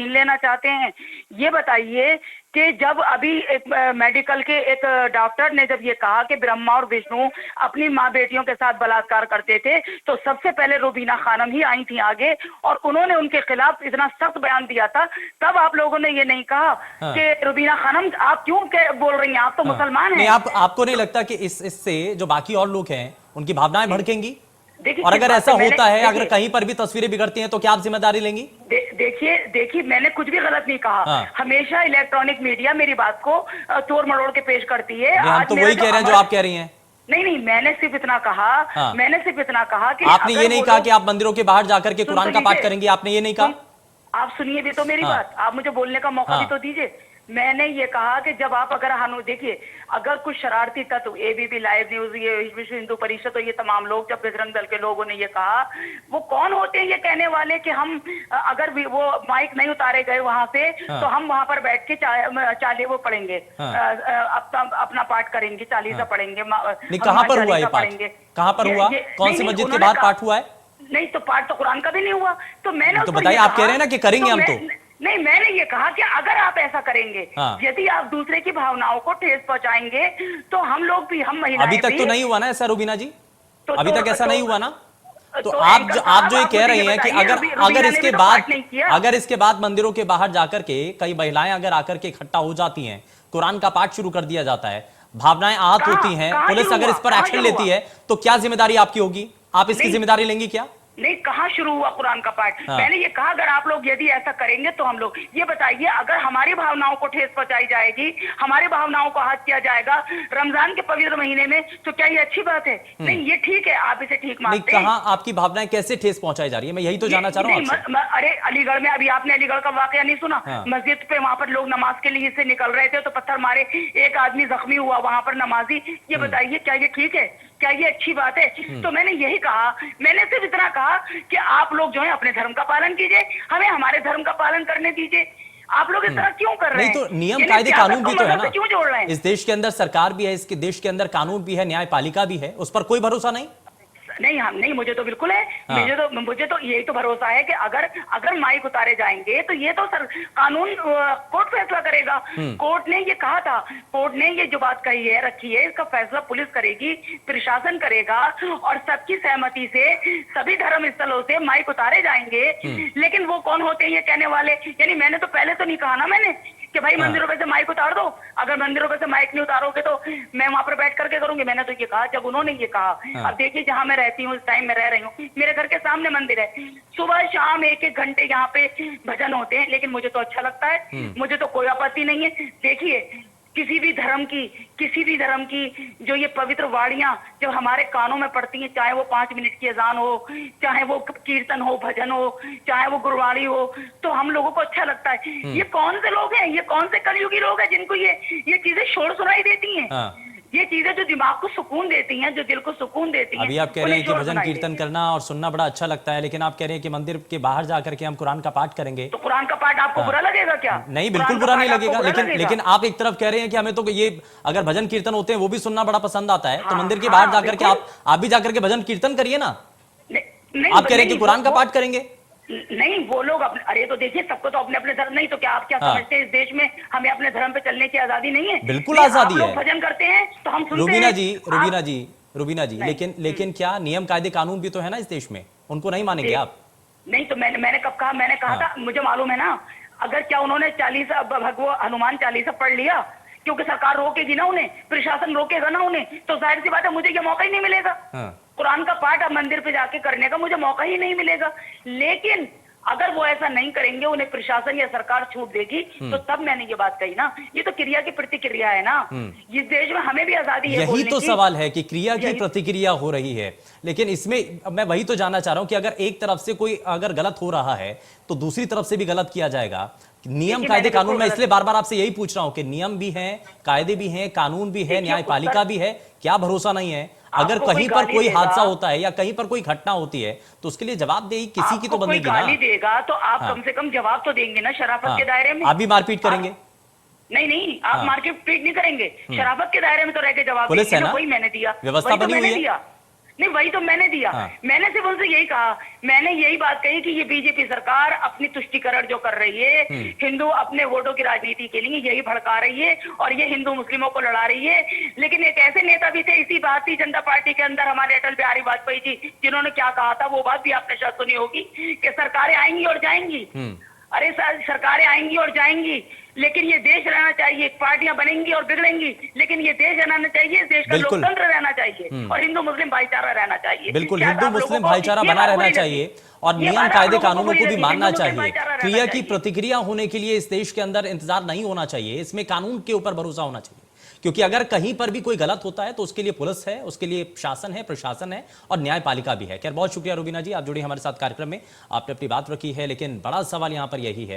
लेना चाहते हैं। ये बताइए कि जब अभी एक मेडिकल के एक डॉक्टर ने जब ये कहा कि ब्रह्मा और विष्णु अपनी माँ बेटियों के साथ बलात्कार करते थे, तो सबसे पहले रुबीना खानम ही आई थी आगे और उन्होंने उनके खिलाफ इतना सख्त बयान दिया था। तब आप लोगों ने ये नहीं कहा कि रुबीना खानम आप क्यों बोल रही हैं, आप तो मुसलमान हैं। नहीं, आपको नहीं लगता कि इससे जो बाकी और लोग हैं उनकी भावनाएं भड़केंगी? और अगर ऐसा होता है, अगर कहीं पर भी तस्वीरें बिगड़ती हैं, तो क्या आप जिम्मेदारी लेंगी? देखिए मैंने कुछ भी गलत नहीं कहा। हमेशा इलेक्ट्रॉनिक मीडिया मेरी बात को तोड़ मरोड़ के पेश करती है। हम तो वही कह रहे हैं जो आप कह रही हैं। नहीं, मैंने सिर्फ इतना कहा, मैंने सिर्फ इतना कहा कि आपने ये नहीं कहा कि आप मंदिरों के बाहर जाकर के कुरान का पाठ करेंगी, आपने ये नहीं कहा। आप सुनिए भी तो मेरी बात, आप मुझे बोलने का मौका भी तो दीजिए। मैंने ये कहा कि जब आप अगर देखिए, अगर कुछ शरारती तत्व एबीपी लाइव न्यूज, ये विश्व हिंदू परिषद और ये तमाम लोग, जब बजरंग दल के लोगों ने ये कहा, वो कौन होते हैं ये कहने वाले कि हम अगर वो माइक नहीं उतारे गए वहां से तो हम वहां पर बैठ के चाले वो पढ़ेंगे, अपना पाठ करेंगे, चालीसा पढ़ेंगे। कहाँ पर हुआ ये पाठ? कहाँ पर हुआ? कौन सी मस्जिद के बाहर पाठ हुआ है? नहीं तो पाठ तो कुरान का भी नहीं हुआ। तो मैंने तो बताइए, आप कह रहे हैं ना कि करेंगे हम तो। नहीं, मैंने ये कहा कि अगर आप ऐसा करेंगे, यदि आप दूसरे की भावनाओं को ठेस पहुंचाएंगे, तो हम लोग भी, हम महिलाएं अभी तक तो नहीं हुआ ना ऐसा रुबीना जी, अभी तक ऐसा नहीं हुआ ना। तो आप जो ये कह रही हैं कि अगर इसके बाद मंदिरों के बाहर जाकर के कई महिलाएं अगर आकर के इकट्ठा हो जाती हैं, कुरान का पाठ शुरू कर दिया जाता है, भावनाएं आहत होती हैं, पुलिस अगर इस पर एक्शन लेती है, तो क्या जिम्मेदारी आपकी होगी? आप इसकी जिम्मेदारी लेंगी क्या? नहीं, कहाँ शुरू हुआ कुरान का पाठ? मैंने ये कहा अगर आप लोग यदि ऐसा करेंगे तो हम लोग, ये बताइए, अगर हमारी भावनाओं को ठेस पहुंचाई जाएगी, हमारी भावनाओं को आहत किया जाएगा रमजान के पवित्र महीने में, तो क्या ये अच्छी बात है? नहीं, ये ठीक है, आप इसे ठीक मानते हैं। कहाँ आपकी भावनाएं कैसे ठेस पहुंचाई जा रही है, मैं यही तो जानना चाह रहा हूँ। अरे अलीगढ़ में, अभी आपने अलीगढ़ का वाकया नहीं सुना? मस्जिद पे वहां पर लोग नमाज के लिए से निकल रहे थे तो पत्थर मारे, एक आदमी जख्मी हुआ वहां पर नमाजी। ये बताइए क्या ये ठीक है? क्या ये अच्छी बात है? तो मैंने यही कहा, मैंने सिर्फ इतना कहा कि आप लोग जो है अपने धर्म का पालन कीजिए, हमें हमारे धर्म का पालन करने दीजिए। आप लोग इस तरह क्यों कर रहे हैं? नहीं तो नियम कायदे कानून भी तो है ना, क्यों जोड़ रहे हैं? इस देश के अंदर सरकार भी है, इसके देश के अंदर कानून भी है, न्यायपालिका भी है, उस पर कोई भरोसा नहीं? नहीं, हम नहीं, मुझे तो बिल्कुल है। मुझे तो यही तो भरोसा है कि अगर माइक उतारे जाएंगे तो ये तो कानून कोर्ट फैसला करेगा। कोर्ट ने ये कहा था, कोर्ट ने ये जो बात कही है, रखी है, इसका फैसला पुलिस करेगी, प्रशासन करेगा और सबकी सहमति से सभी धर्म स्थलों से माइक उतारे जाएंगे। लेकिन वो कौन होते हैं ये कहने वाले? यानी मैंने तो पहले तो नहीं कहा ना मैंने कि भाई मंदिरों पे से माइक उतार दो, अगर मंदिरों पे से माइक नहीं उतारोगे तो मैं वहां पर बैठ करके करूंगी। मैंने तो ये कहा जब उन्होंने ये कहा। अब देखिए, जहां मैं रहती हूँ, इस टाइम में रह रही हूँ, मेरे घर के सामने मंदिर है, सुबह शाम एक एक घंटे यहाँ पे भजन होते हैं, लेकिन मुझे तो अच्छा लगता है, मुझे तो कोई आपत्ति नहीं है। देखिए, किसी भी धर्म की जो ये पवित्र वाणियां जब हमारे कानों में पड़ती हैं, चाहे वो 5 मिनट की अजान हो, चाहे वो कीर्तन हो, भजन हो, चाहे वो गुरबाणी हो, तो हम लोगों को अच्छा लगता है। ये कौन से लोग हैं, ये कौन से कलयुगी लोग हैं जिनको ये चीजें शोर सुनाई देती हैं? ये चीजें जो दिमाग को सुकून देती हैं, जो दिल को सुकून देती हैं। अभी आप कह रहे हैं कि भजन कीर्तन करना और सुनना बड़ा अच्छा लगता है, लेकिन आप कह रहे हैं कि मंदिर के बाहर जाकर के हम कुरान का पाठ करेंगे, तो कुरान का पाठ आपको बुरा लगेगा क्या? नहीं, बिल्कुल बुरा नहीं लगेगा, लेकिन आप एक तरफ कह रहे हैं कि हमें तो ये अगर भजन कीर्तन होते हैं वो भी सुनना बड़ा पसंद आता है, तो मंदिर के बाहर जाकर के आप भी जाकर के भजन कीर्तन करिए ना। आप कह रहे हैं कि कुरान का पाठ करेंगे? नहीं, वो लोग अरे तो देखिए, सबको तो अपने अपने धर्म, नहीं तो क्या आप क्या समझते हैं इस देश में हमें अपने धर्म पे चलने की आजादी नहीं है? बिल्कुल आजादी है। भजन करते हैं तो हम सुनते हैं। रुबीना जी, लेकिन क्या नियम कायदे कानून भी तो है ना इस देश में, उनको नहीं मानेंगे आप? नहीं तो मैंने कब कहा? मैंने कहा था, मुझे मालूम है ना, अगर क्या उन्होंने 40 हनुमान 40 पढ़ लिया, क्योंकि सरकार रोकेगी ना उन्हें, प्रशासन रोकेगा ना उन्हें, तो जाहिर सी बात है मुझे ये मौका ही नहीं मिलेगा। कुरान का पाठ अब मंदिर पे जाके करने का मुझे मौका ही नहीं मिलेगा। लेकिन अगर वो ऐसा नहीं करेंगे, उन्हें प्रशासन या सरकार छूट देगी, तो तब मैंने ये बात कही ना, ये तो क्रिया की प्रतिक्रिया है ना। इस देश में हमें भी आजादी है। यही तो सवाल है कि क्रिया की प्रतिक्रिया हो रही है, लेकिन इसमें मैं वही तो जानना चाह रहा हूं कि अगर एक तरफ से कोई अगर गलत हो रहा है तो दूसरी तरफ से भी गलत किया जाएगा। नियम कायदे कानून, मैं इसलिए बार बार आपसे यही पूछ रहा हूं कि नियम भी है, कायदे भी हैं, कानून भी है, न्यायपालिका भी है, क्या भरोसा नहीं है? अगर कहीं पर कोई हादसा होता है या कहीं पर कोई घटना होती है तो उसके लिए जवाबदेही किसी की तो बनेगी ना। गाली देगा तो आप कम से कम जवाब तो देंगे ना, शराफत के दायरे में। आप भी मारपीट करेंगे? नहीं, आप मारपीट नहीं करेंगे, शराफत के दायरे में तो रह के जवाब पुलिस है ना, वही मैंने दिया, व्यवस्था बनी हुई है। नहीं, वही तो मैंने दिया। हाँ। मैंने सिर्फ उनसे यही कहा, मैंने यही बात कही कि ये बीजेपी सरकार अपनी तुष्टीकरण जो कर रही है, हिंदू अपने वोटों की राजनीति के लिए यही भड़का रही है और ये हिंदू मुस्लिमों को लड़ा रही है। लेकिन एक ऐसे नेता भी थे इसी भारतीय जनता पार्टी के अंदर, हमारे अटल बिहारी वाजपेयी जी, जिन्होंने क्या कहा था, वो बात भी आपने शायद सुनी होगी कि सरकारें आएंगी और जाएंगी। अरे सर, सरकारें आएंगी और जाएंगी, लेकिन ये देश रहना चाहिए। पार्टियां बनेंगी और बिगड़ेंगी, लेकिन ये देश रहना चाहिए, देश का बिल्कुल। लोकतंत्र रहना चाहिए और हिंदू मुस्लिम भाईचारा रहना चाहिए। बिल्कुल, शायद हिंदू आप लोगों मुस्लिम को भाईचारा ये बना बात रहना बुरी लगी। चाहिए और ये नियम बात आप कायदे लोगों को कानूनों बुरी को भी लगी, मानना हिंदू मुस्लिम चाहिए। भाईचारा रहना क्रिया की चाहिए। प्रतिक्रिया होने के लिए इस देश के अंदर इंतजार नहीं होना चाहिए, इसमें कानून के ऊपर भरोसा होना चाहिए। क्योंकि अगर कहीं पर भी कोई गलत होता है तो उसके लिए पुलिस है, उसके लिए शासन है, प्रशासन है और न्यायपालिका भी है। खैर, बहुत शुक्रिया रूबीना जी, आप जुड़ी हमारे साथ कार्यक्रम में, आपने अपनी बात रखी है, लेकिन बड़ा सवाल यहां पर यही है